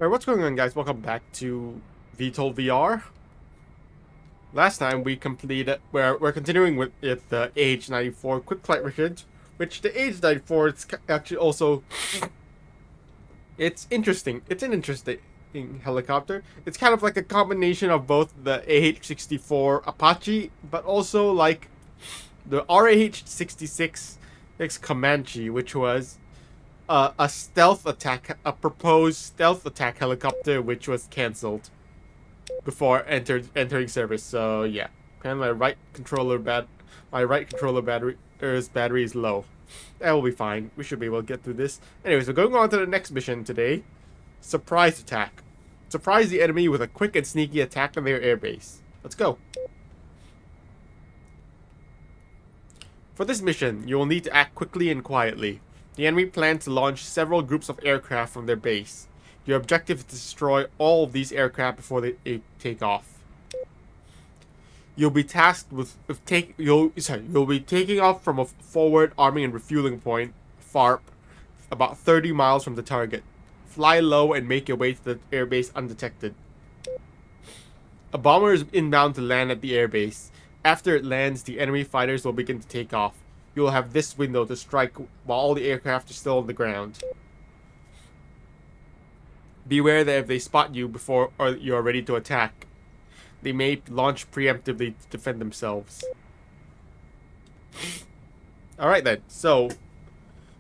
Alright, what's going on, guys? Welcome back to VTOL VR. Last time we completed, we're continuing with the AH-94 quick flight mission, which the AH-94 is actually also, it's interesting. It's an interesting helicopter. It's kind of like a combination of both the AH-64 Apache, but also like the RAH-66 Comanche, which was a stealth attack, a proposed stealth attack helicopter, which was cancelled before entering service. So yeah, apparently my right controller battery is low. That will be fine. We should be able to get through this. Anyways, we're going on to the next mission today. Surprise attack. Surprise the enemy with a quick and sneaky attack on their airbase. Let's go. For this mission, you will need to act quickly and quietly. The enemy plans to launch several groups of aircraft from their base. Your objective is to destroy all of these aircraft before they take off. You'll be tasked with you'll be taking off from a forward arming and refueling point, FARP, about 30 miles from the target. Fly low and make your way to the airbase undetected. A bomber is inbound to land at the airbase. After it lands, the enemy fighters will begin to take off. You will have this window to strike while all the aircraft are still on the ground. Beware that if they spot you before or you are ready to attack, they may launch preemptively to defend themselves. Alright then, so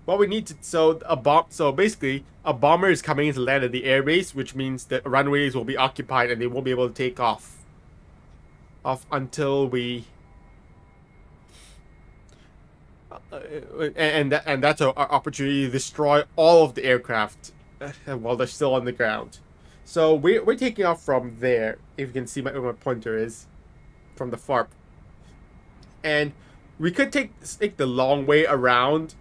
what we need to so basically a bomber is coming in to land at the airbase, which means that runways will be occupied and they won't be able to take off until we and that's our opportunity to destroy all of the aircraft while they're still on the ground. So we're taking off from there. If you can see where my pointer is, from the FARP, and we could take the long way around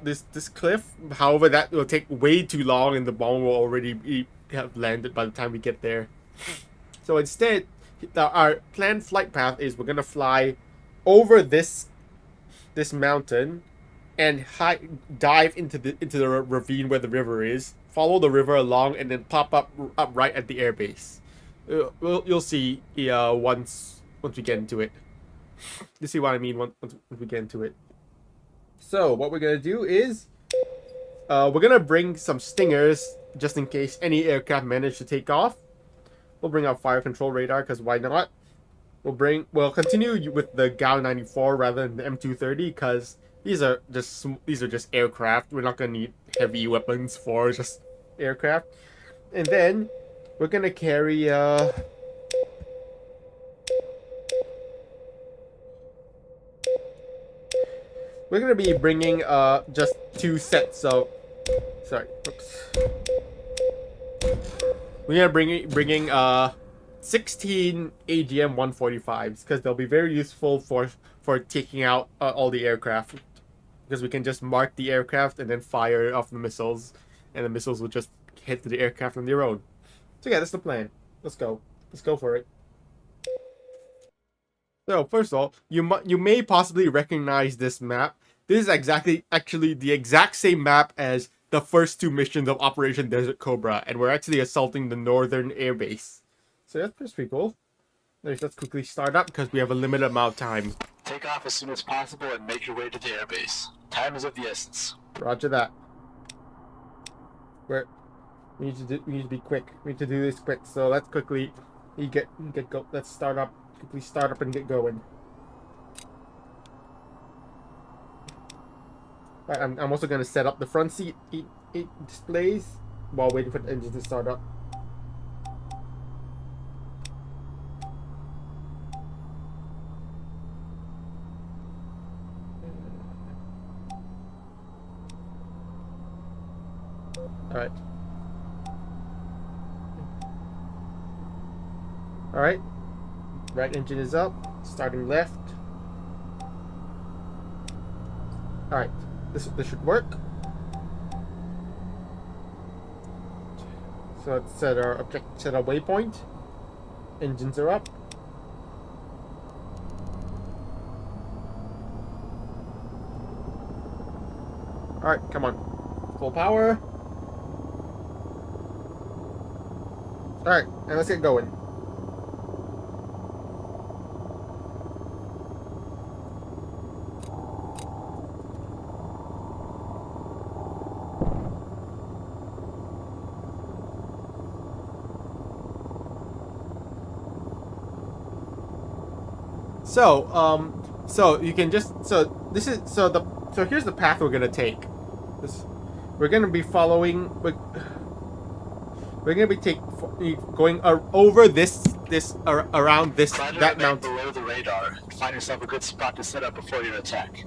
this cliff. However, that will take way too long, and the bomb will already have landed by the time we get there. So instead, our planned flight path is we're gonna fly over this mountain and dive into the ravine where the river is. Follow the river along and then pop up right at the airbase. You'll see once we get into it. You see what I mean once we get into it. So what we're gonna do is we're gonna bring some stingers just in case any aircraft manage to take off. We'll bring our fire control radar because why not? We'll continue with the GAU-94 rather than the M230 because these are just aircraft. We're not gonna need heavy weapons for just aircraft. And then we're gonna carry we're gonna be bringing just 2 sets. So sorry, oops. We're gonna bringing 16 AGM 145s because they'll be very useful for taking out all the aircraft, because we can just mark the aircraft and then fire off the missiles, and the missiles will just hit the aircraft on their own. So yeah, that's the plan. Let's go for it. So first of all, you may possibly recognize this map. This is actually the exact same map as the first 2 missions of Operation Desert Cobra, and we're actually assaulting the northern airbase. So that's pretty cool. Let's quickly start up because we have a limited amount of time. Take off as soon as possible and make your way to the airbase. Time is of the essence. Roger that. We need to be quick. We need to do this quick. So let's quickly go. Let's start up. Quickly start up and get going. Right, I'm also gonna set up the front seat displays while waiting for the engine to start up. Alright. Right engine is up. Starting left. Alright. This should work. So let's set our waypoint. Engines are up. Alright, come on. Full power. Alright, and let's get going. So you can just so here's the path we're gonna take. This, we're gonna be following. We're gonna be going over around this Try to that remain mountain. below the radar and find yourself a good spot to set up before your attack.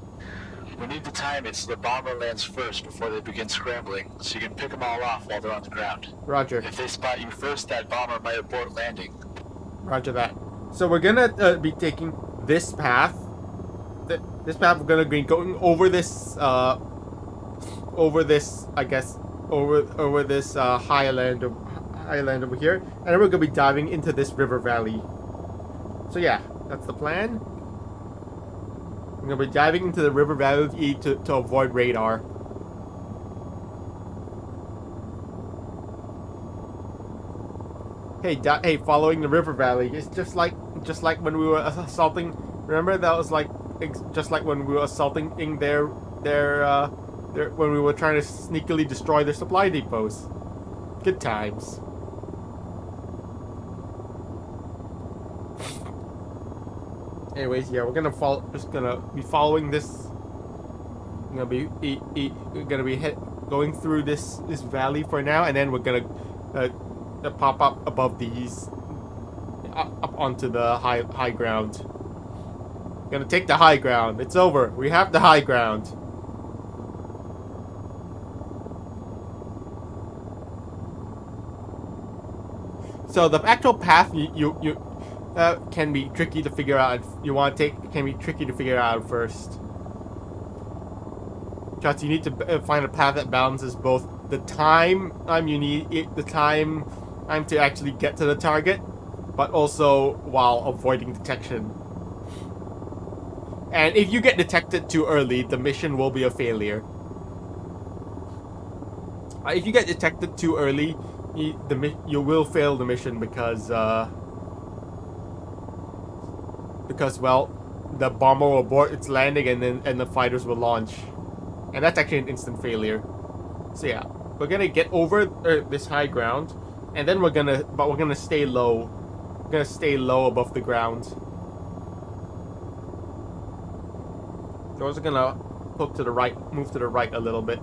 We need to time it so the bomber lands first before they begin scrambling, so you can pick them all off while they're on the ground. Roger. If they spot you first, that bomber might abort landing. Roger that. So we're gonna be taking this path. This path we're gonna be going over this I guess over this highland over here, and then we're gonna be diving into this river valley. So yeah, that's the plan. We're gonna be diving into the river valley to avoid radar. Hey, following the river valley. It's just like when we were assaulting. Remember that was like just like when we were assaulting their when we were trying to sneakily destroy their supply depots. Good times. Anyways, yeah, we're gonna be following this. We're gonna be going through this valley for now, and then we're gonna pop up above these, up onto the high ground. We're gonna take the high ground. It's over. We have the high ground. So the actual path you can be tricky to figure out. You want to take can be tricky to figure out first, because you need to find a path that balances both the time you need the time to actually get to the target, but also while avoiding detection. And if you get detected too early, the mission will be a failure. If you get detected too early, you will fail the mission because well, the bomber will abort its landing and the fighters will launch, and that's actually an instant failure. So yeah, we're gonna get over this high ground, and then we're gonna stay low. We're gonna stay low above the ground. So we're also gonna hook to the right, move to the right a little bit.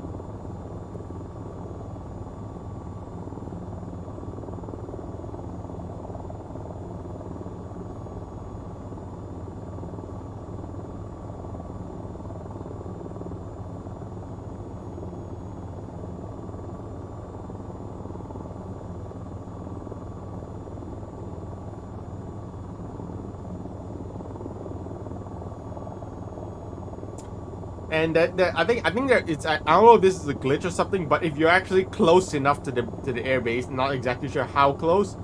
And I think there it's I don't know if this is a glitch or something, but if you're actually close enough to the airbase, not exactly sure how close,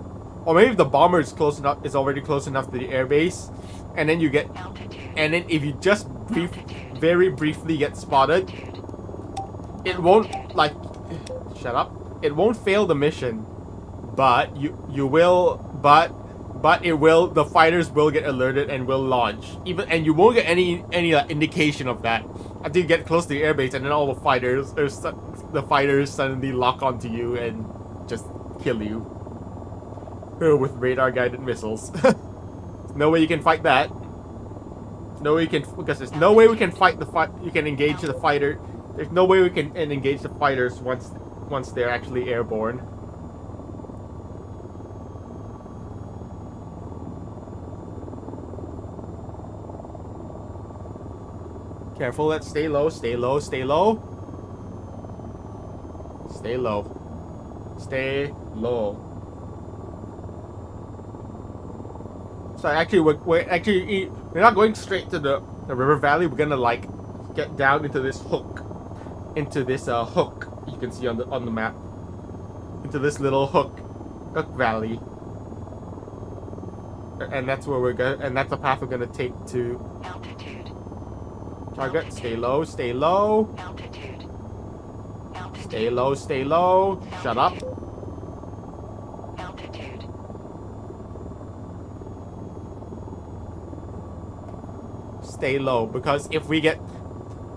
or maybe if the bomber is close enough, is already close enough to the airbase, and then you get, and then if you just very briefly get spotted, it won't like, shut up. It won't fail the mission, but you will, but it will. The fighters will get alerted and will launch. And you won't get any indication of that until you get close to the airbase, and then all the fighters suddenly lock onto you and just kill you with radar guided missiles. No way you can fight that. No way you can, because there's no way we can fight the fight. You can engage the fighter. There's no way we can engage the fighters once they're actually airborne. Careful, let's stay low, stay low, stay low. Stay low. Stay low. So actually, we're not going straight to the river valley. We're gonna like get down into this hook, hook you can see on the map, into this little hook valley, and that's where we're going, and that's the path we're gonna take to altitude. Target. Stay low. Stay low. Altitude. Altitude. Stay low. Stay low. Altitude. Shut up. Altitude. Altitude. Stay low, because if we get,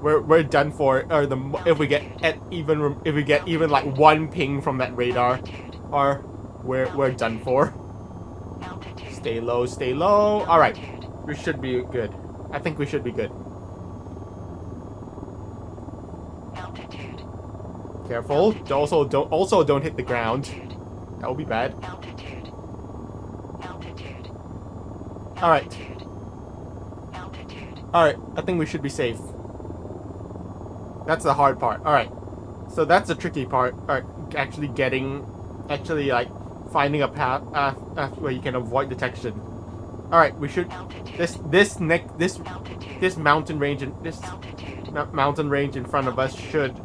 we're done for. Or if we get even like one ping from that radar, or we're done for. Altitude. Stay low, stay low. All right, we should be good. I think we should be good. Altitude. Careful. Also don't hit the ground. That would be bad. Altitude. Altitude. All right. Altitude. Altitude. All right. I think we should be safe. That's the hard part. All right. So that's the tricky part. All right. Actually like finding a path where you can avoid detection. All right. We should. This mountain range and this mountain range in front of us should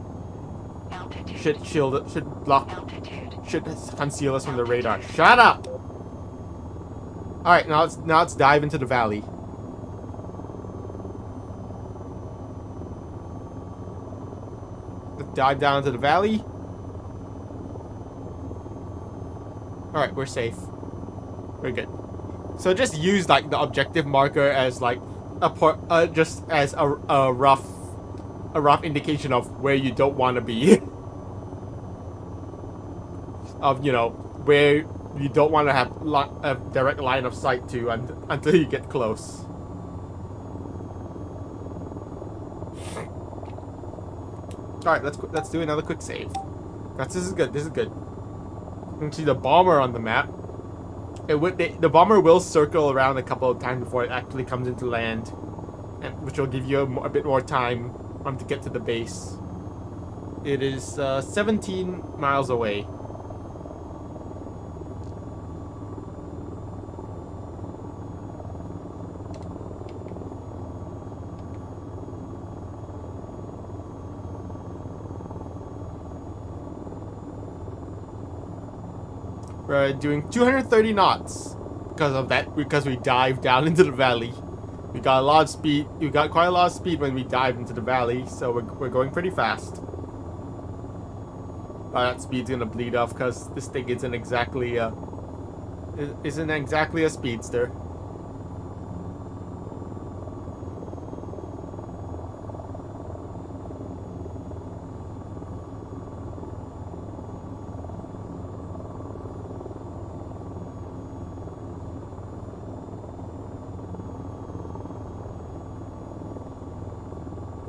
shield, should block, should conceal us from the radar. Shut up! Alright, now let's dive into the valley. Let's dive down into the valley. Alright, we're safe. We're good. So just use like the objective marker as like just as a rough indication of where you don't want to be. Of, you know, where you don't want to have a direct line of sight to until you get close. All right, let's do another quick save. This is good. This is good. You can see the bomber on the map. The bomber will circle around a couple of times before it actually comes into land, which will give you a bit more time to get to the base. It is 17 miles away. We're doing 230 knots because we dived down into the valley. We got a lot of speed. We got quite a lot of speed when we dived into the valley, so we're going pretty fast. That speed's gonna bleed off because this thing isn't exactly a speedster.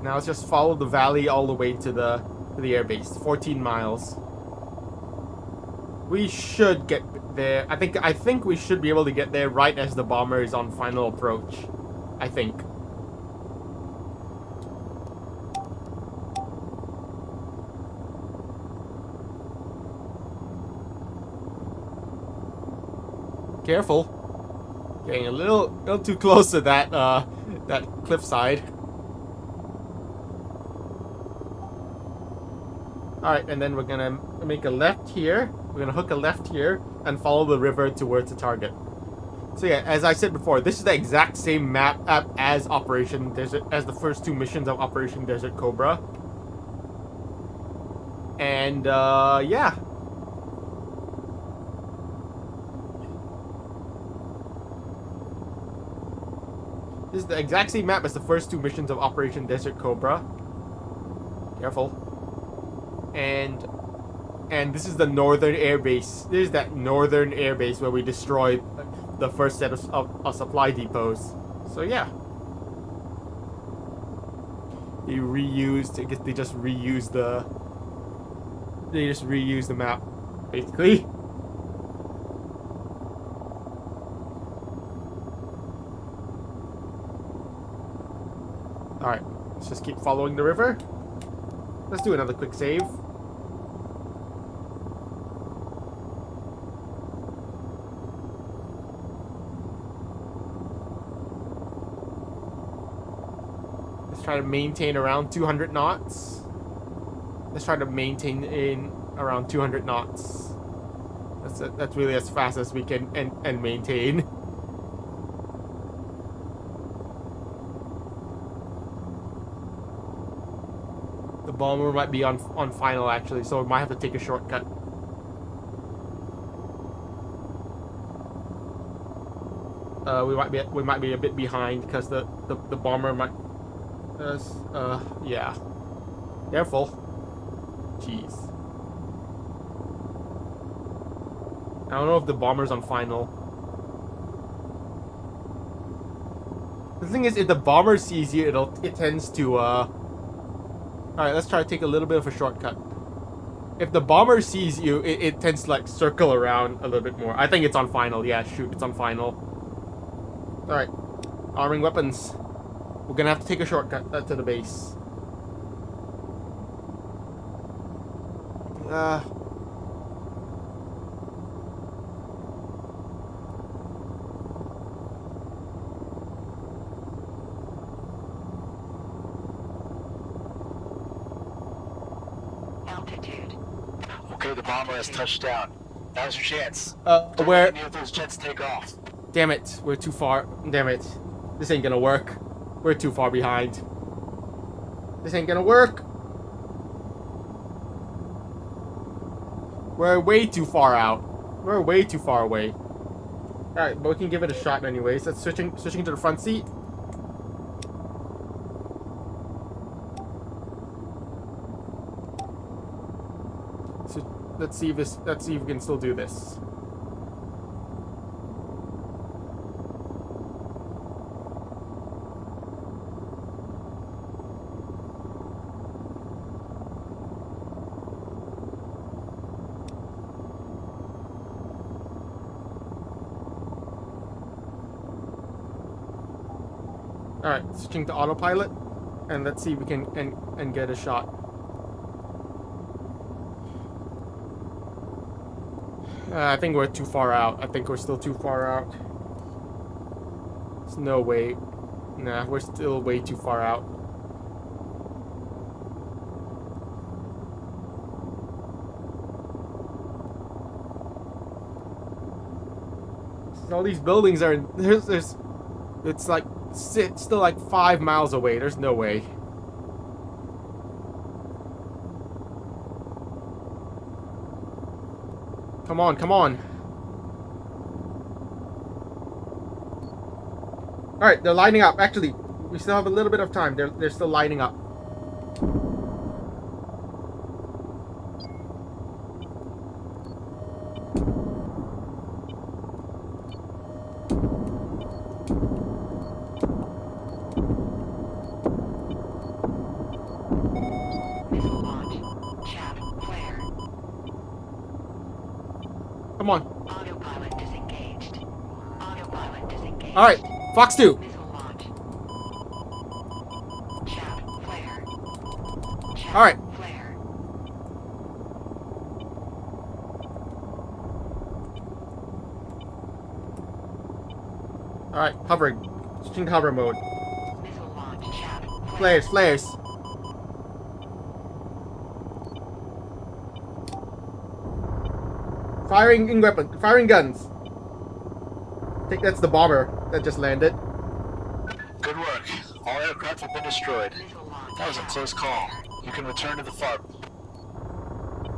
Now let's just follow the valley all the way to the airbase. 14 miles. We should get there. I think we should be able to get there right as the bomber is on final approach. I think. Careful. Getting a little too close to that cliffside. Alright, and then we're gonna make a left here. We're gonna hook a left here and follow the river towards the target. So yeah, as I said before, this is the exact same map as Operation Desert, as the first two missions of Operation Desert Cobra. And yeah. This is the exact same map as the first two missions of Operation Desert Cobra. Careful. And this is the northern airbase. This is that northern airbase where we destroyed the first set of supply depots. So yeah. They just reused the map, basically. Alright, let's just keep following the river. Let's do another quick save. Let's try to maintain around 200 knots. Let's try to maintain in around 200 knots. That's really as fast as we can and maintain. The bomber might be on final actually, so we might have to take a shortcut. we might be a bit behind because the bomber might. Yeah. Careful. Jeez. I don't know if the bomber's on final. The thing is, if the bomber sees you, it tends to Alright, let's try to take a little bit of a shortcut. If the bomber sees you, it tends to like circle around a little bit more. I think it's on final. Yeah, shoot, it's on final. Alright. Arming weapons. We're gonna have to take a shortcut to the base. Altitude. Okay, the bomber has touched down. Now's your chance. Don't Where? let any of those jets take off. Damn it, we're too far. Damn it. This ain't gonna work. We're too far behind. This ain't gonna work. We're way too far out. We're way too far away. Alright, but we can give it a shot anyways. Let's switching to the front seat. So let's see if we can still do this. Alright, switching to autopilot, and let's see if we can and get a shot. I think we're too far out. I think we're still too far out. There's no way. Nah, we're still way too far out. All these buildings are it's like still like 5 miles away. There's no way. Come on, come on. Alright, they're lining up. Actually, we still have a little bit of time. They're still lining up. Missile launch. Chaff flare. Come on. Autopilot disengaged. Autopilot disengaged. Alright, Fox 2. Missile launch. Chaff flare. Chaff Alright. flare. Alright, hovering. Switching to hover mode. Missile launch. Chaff flare. Flares, flares. Firing in weapon. Firing guns. I think that's the bomber that just landed. Good work. All aircraft have been destroyed. Missile launch. That was a close call. You can return to the FARP.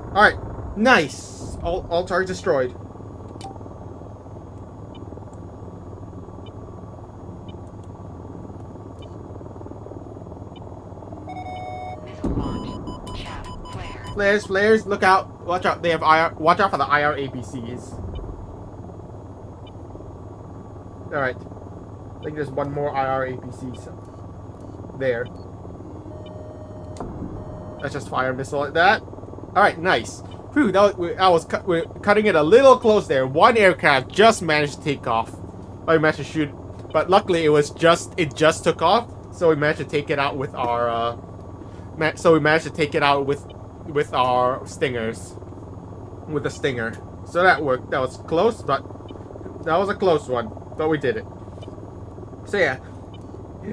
Alright, nice. All targets destroyed. Missile launch. Chaff flare. Flares, flares, look out. Watch out. They have IR. Watch out for the IR APCs. Alright. I think there's one more IR APC there. Let's just fire a missile like that. Alright, nice. Whew, we're cutting it a little close there. One aircraft just managed to take off. Well, we managed to shoot, but luckily it just took off, so we managed to take it out with our with our stingers. With the stinger. So that worked. That was close, but that was a close one. But we did it. So yeah.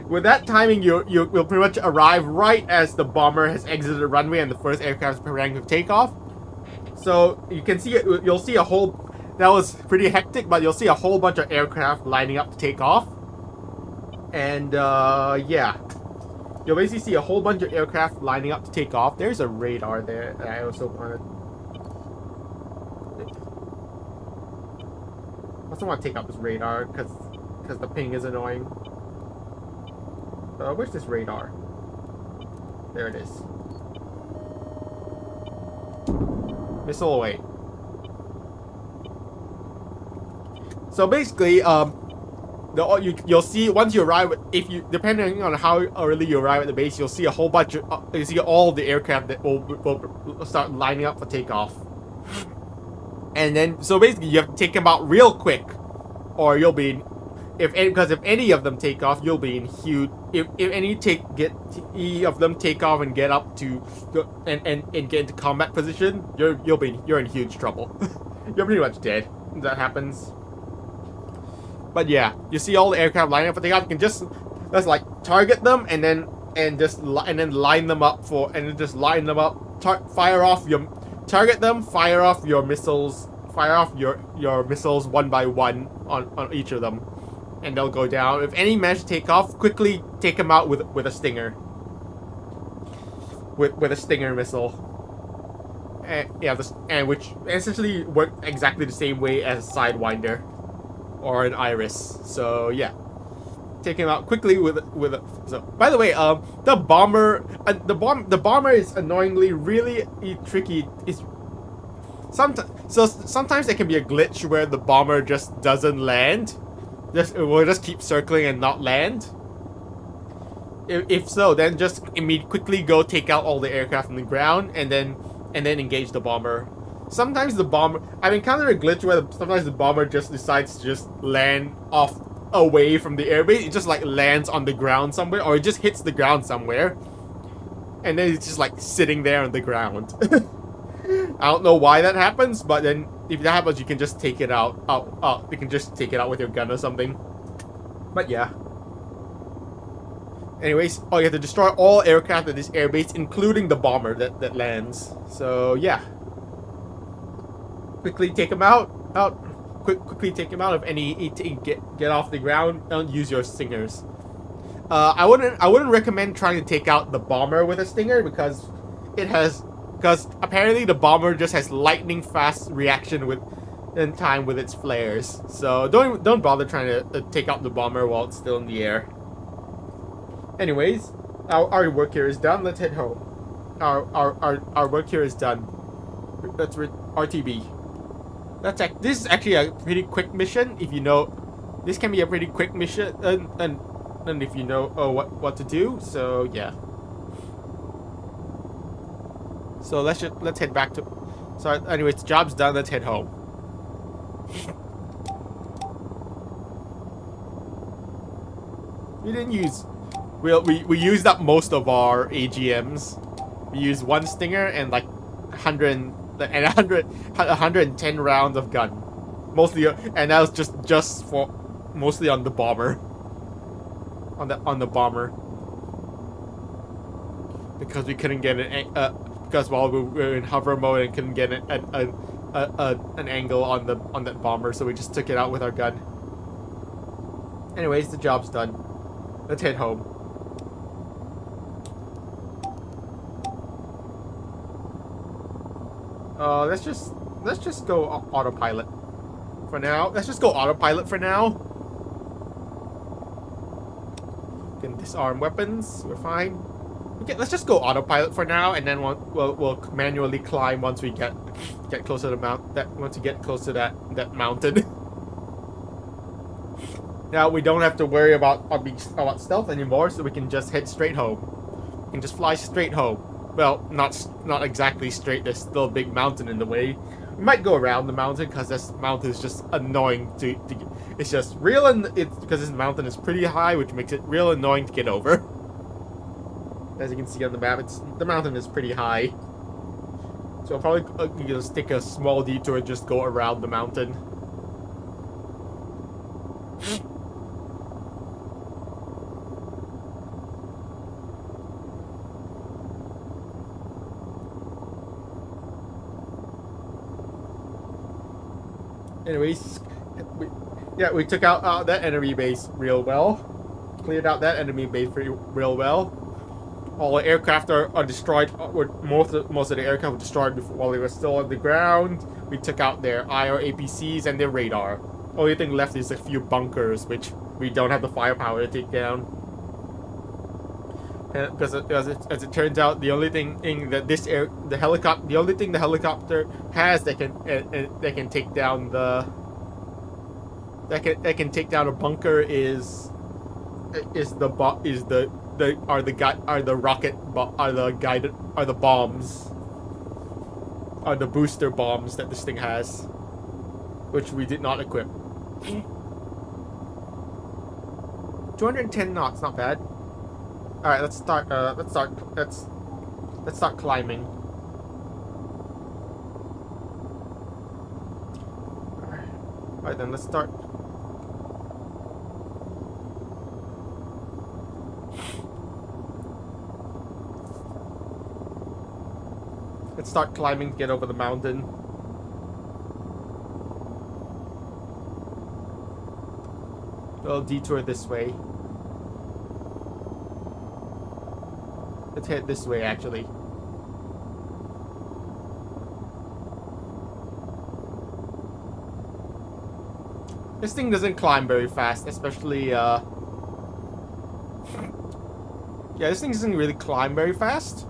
With that timing, you will pretty much arrive right as the bomber has exited the runway and the first aircraft is preparing to take off. So you can see you'll see a whole. That was pretty hectic, but you'll see a whole bunch of aircraft lining up to take off. And yeah, you'll basically see a whole bunch of aircraft lining up to take off. There's a radar there that I also wanted. I also want to take out this radar because because the ping is annoying. Where's this radar? There it is. Missile away. So basically, you'll see once you arrive, if you depending on how early you arrive at the base, you'll see a whole bunch of you see all the aircraft that will start lining up for takeoff. And then so basically you have to take them out real quick, or you'll be because if any of them take off, you'll be in huge. If any of them take off and get up to and get into combat position, you're in huge trouble. You're pretty much dead if that happens. But yeah, you see all the aircraft lining up for takeoff. You can just like target them and then line them up fire off your target them, fire off your missiles, fire off your missiles one by one on each of them, and they'll go down. If any manage to take off, quickly take them out with a stinger. With a stinger missile. And which essentially work exactly the same way as a Sidewinder or an Iris. So yeah, take him out quickly with a. So by the way, the bomber is annoyingly really tricky. Sometimes there can be a glitch where the bomber just doesn't land. It will just keep circling and not land. If so, then just quickly go take out all the aircraft on the ground and then engage the bomber. Sometimes the bomber, I've encountered a glitch where sometimes the bomber just decides to just land off away from the airbase. It just like lands on the ground somewhere, or it just hits the ground somewhere, and then it's just like sitting there on the ground. I don't know why that happens, but then if that happens, you can just take it out. You can just take it out with your gun or something. But yeah. Anyways, you have to destroy all aircraft at this airbase, including the bomber that lands. So yeah. Quickly take him out. Quickly take him out. If any get off the ground, don't use your stingers. I wouldn't recommend trying to take out the bomber with a stinger because apparently the bomber just has lightning fast reaction in time with its flares. So don't bother trying to take out the bomber while it's still in the air. Anyways, our work here is done. Let's head home. Our work here is done. Let's RTB. This is actually a pretty quick mission. If you know, this can be a pretty quick mission, and if you know what to do. So yeah. So let's head back to. So anyways, the job's done. Let's head home. We didn't use. We used up most of our AGMs. We used one stinger and like 110 rounds of gun, mostly, and that was just for mostly on the bomber. On the bomber, because we couldn't get because while we were in hover mode and couldn't get an angle on that bomber, so we just took it out with our gun. Anyways, the job's done. Let's head home. Let's just go autopilot for now. Let's just go autopilot for now. Can disarm weapons. We're fine. Okay, let's just go autopilot for now, and then we'll manually climb once we get closer to once we get close to that mountain. Now we don't have to worry about stealth anymore, so we can just head straight home. We can just fly straight home. Well, not exactly straight. There's still a big mountain in the way. We might go around the mountain because this mountain is just annoying to it's just real, and it's because this mountain is pretty high, which makes it real annoying to get over. As you can see on the map, the mountain is pretty high. So I'll probably just take a small detour and just go around the mountain. Anyways, we took out that enemy base real well. Cleared out that enemy base real well. All the aircraft are destroyed. Most of the aircraft were destroyed while they were still on the ground. We took out their IR APCs and their radar. Only thing left is a few bunkers, which we don't have the firepower to take down. Because as it turns out, the only thing that the only thing the helicopter has that can take down that can take down a bunker is the bombs, are the booster bombs that this thing has, which we did not equip. 210 knots, not bad. All right, let's start climbing. All right, then let's start. Let's start climbing to get over the mountain. We'll detour this way. Let's head this way, actually. This thing doesn't climb very fast, especially, yeah, this thing doesn't really climb very fast.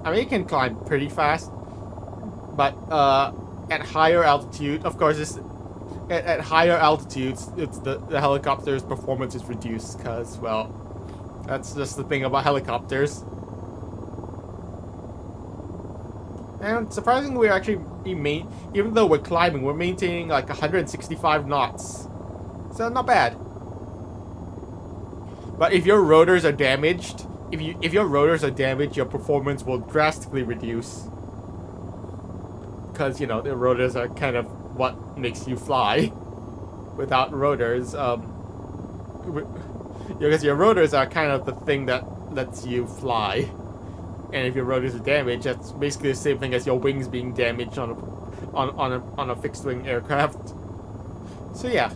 I mean, it can climb pretty fast, but, at higher altitude, of course, at higher altitudes, the helicopter's performance is reduced, because, well, that's just the thing about helicopters. And surprisingly, we're actually even though we're climbing, we're maintaining like 165 knots. So not bad. But if your rotors are damaged, if your rotors are damaged, your performance will drastically reduce. Because, you know, the rotors are kind of what makes you fly. Without rotors, because your rotors are kind of the thing that lets you fly. And if your rotors are damaged, that's basically the same thing as your wings being damaged on a fixed wing aircraft. So yeah.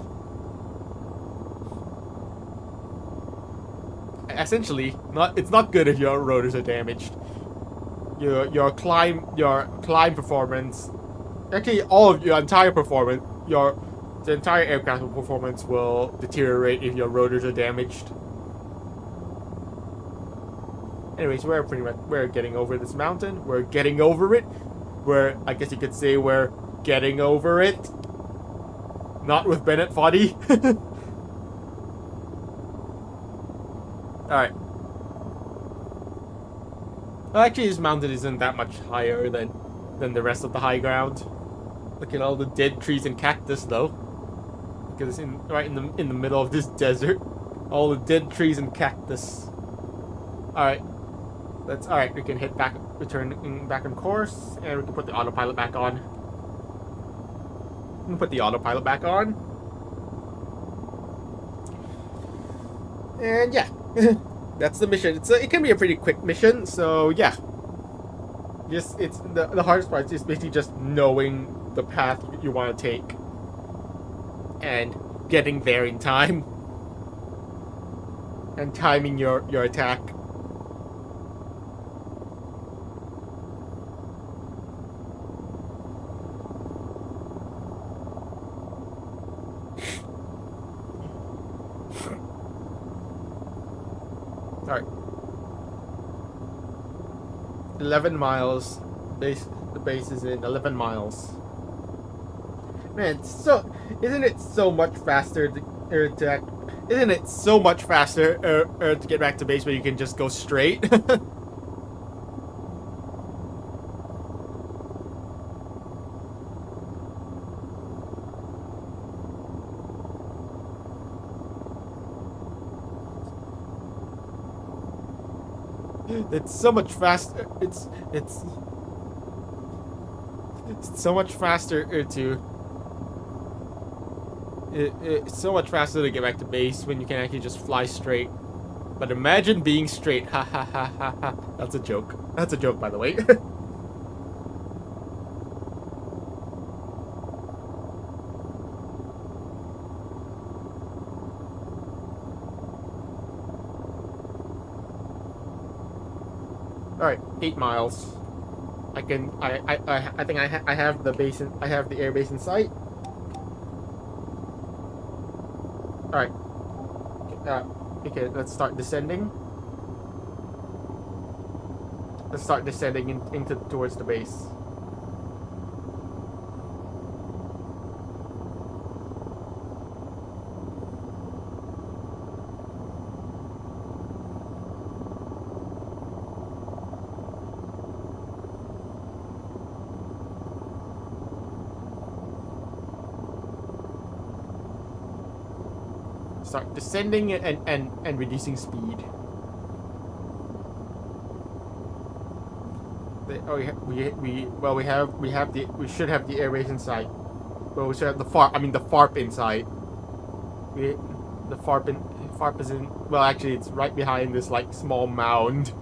Essentially, it's not good if your rotors are damaged. Your climb performance, actually all of your entire performance, the entire aircraft performance will deteriorate if your rotors are damaged. Anyways, we're getting over this mountain. We're getting over it. I guess you could say we're getting over it. Not with Bennett Foddy. Alright. Well, actually, this mountain isn't that much higher than the rest of the high ground. Look at all the dead trees and cactus, though. Because it's right in the middle of this desert. All the dead trees and cactus. Alright. Alright, we can return back on course, and we can put the autopilot back on. We can put the autopilot back on. And yeah, that's the mission. It can be a pretty quick mission, so yeah. It's the hardest part is basically just knowing the path you want to take and getting there in time and timing your attack. Alright. 11 miles. The base is in 11 miles. Man, isn't it so much faster isn't it so much faster to get back to base where you can just go straight? It's so much faster. It's so much faster it's so much faster to get back to base when you can actually just fly straight. But imagine being straight. Ha ha ha ha ha. That's a joke. That's a joke, by the way. Alright, 8 miles. I think I have the base I have the air base in sight. Alright. Okay, let's start descending. Let's start descending into towards the base. Start descending and reducing speed. We should have the airways in sight. Well, we should have the FARP in sight. The FARP is in. Well, actually, it's right behind this like small mound.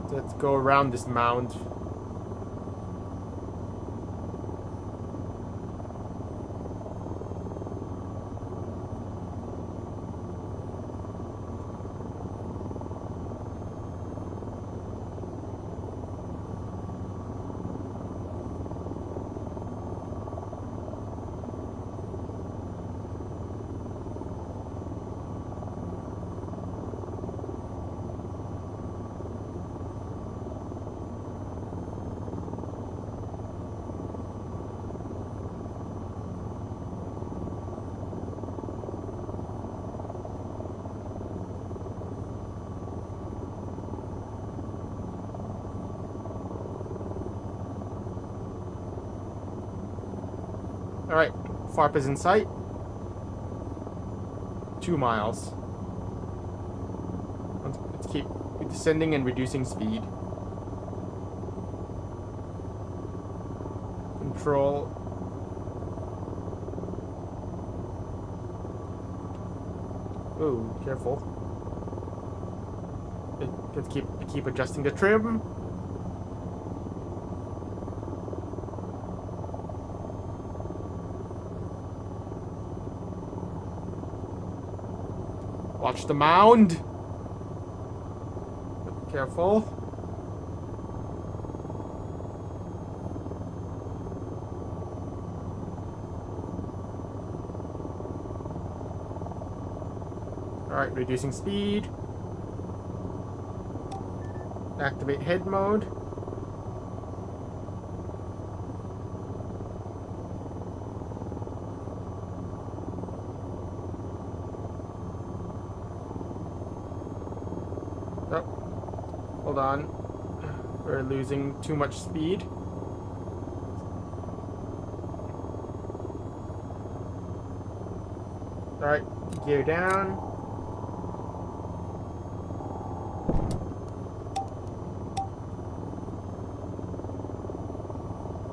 So let's go around this mound. Alright, FARP is in sight. 2 miles. Let's keep descending and reducing speed. Control. Ooh, careful. Let's keep adjusting the trim. Watch the mound. Careful. Alright, reducing speed. Activate head mode. Oh, hold on. We're losing too much speed. Alright, gear down.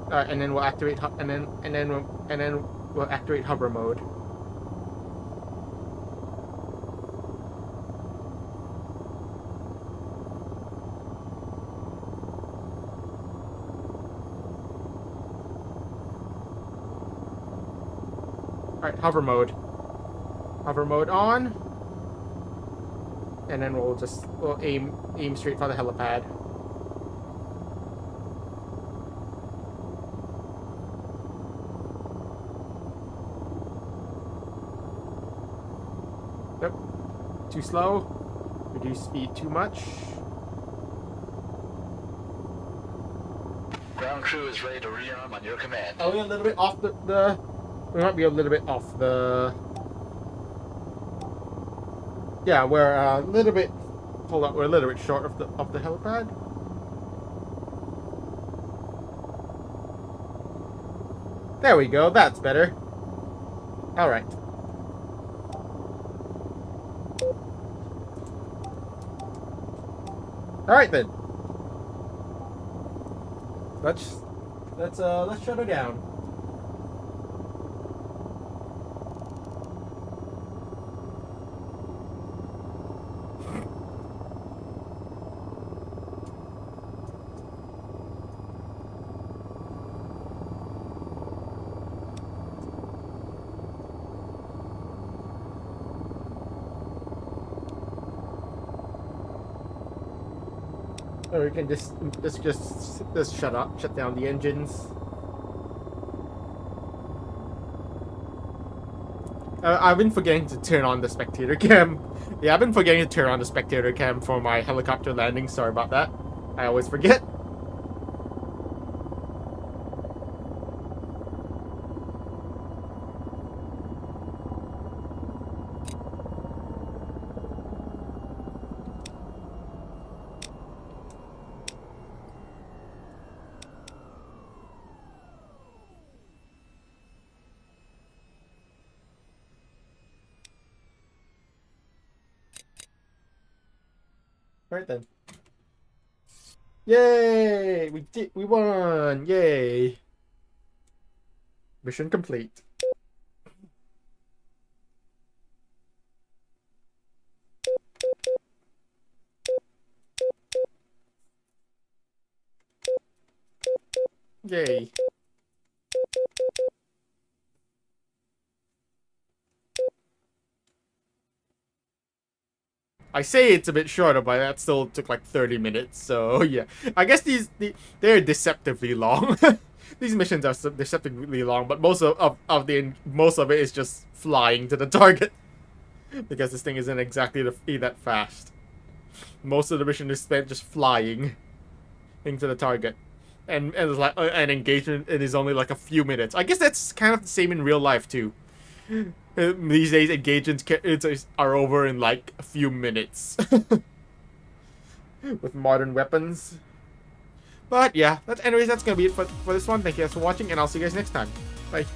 Alright, and then we'll activate and then we'll activate hover mode. Alright, hover mode. Hover mode on. And then we'll aim straight for the helipad. Yep. Too slow. Reduce speed too much. Ground crew is ready to rearm on your command. Are we a little bit off the we might be a little bit off the... Yeah, we're a little bit... Hold on, we're a little bit short of the helipad. There we go, that's better. Alright. Alright then. Let's shut her down. Or we can just shut down the engines. I've been forgetting to turn on the spectator cam. Yeah, I've been forgetting to turn on the spectator cam for my helicopter landing. Sorry about that. I always forget. Alright then. Yay! We won! Yay! Mission complete. Yay. I say it's a bit shorter, but that still took like 30 minutes. So yeah, I guess they're deceptively long. These missions are deceptively long, but most of it is just flying to the target because this thing isn't exactly that fast. Most of the mission is spent just flying into the target, and it's like an engagement. It is only like a few minutes. I guess that's kind of the same in real life too. These days, engagements are over in like a few minutes with modern weapons. But yeah, anyways, that's gonna be it for this one. Thank you guys for watching, and I'll see you guys next time. Bye.